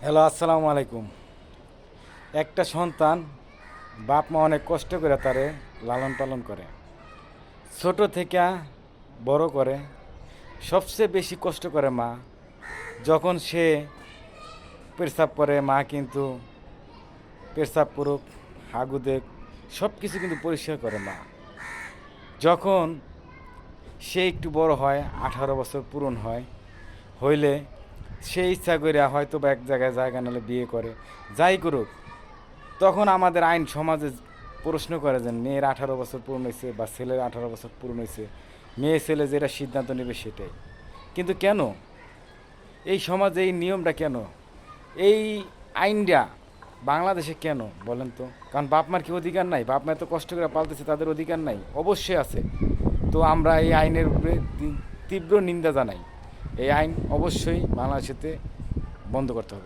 Hello, আসসালামু আলাইকুম। একটা সন্তান বাপ মা অনেক কষ্ট করে তারে লালন পালন করে, ছোট থেকে বড় করে। সবচেয়ে বেশি কষ্ট করে মা। যখন সে পেশাব করে, মা কিন্তু পেশাব করুক, হাগু দেখ, সব কিছু কিন্তু পরিষ্কার করে মা। যখন সে একটু বড় হয়, 18 বছর পূরণ হয়, হইলে সে ইচ্ছা করে হয়তো বা এক জায়গায় জায়গা নাহলে বিয়ে করে, যাই করুক, তখন আমাদের আইন সমাজে প্রশ্ন করে যে মেয়ের 18 বছর পূর্ণ হয়েছে বা ছেলের 18 বছর পূর্ণ হয়েছে, মেয়ে ছেলে যেটা সিদ্ধান্ত নেবে সেটাই। কিন্তু কেন এই সমাজে এই নিয়মটা, কেন এই আইনটা বাংলাদেশে কেন বলেন তো? কারণ বাপ মার কি অধিকার নাই? বাপ মা এত কষ্ট করে পালতেছে, তাদের অধিকার নাই? অবশ্যই আছে। তো আমরা এই আইনের উপরে তীব্র নিন্দা জানাই। এই আইন অবশ্যই বাংলাদেশেতে বন্ধ করতে হবে।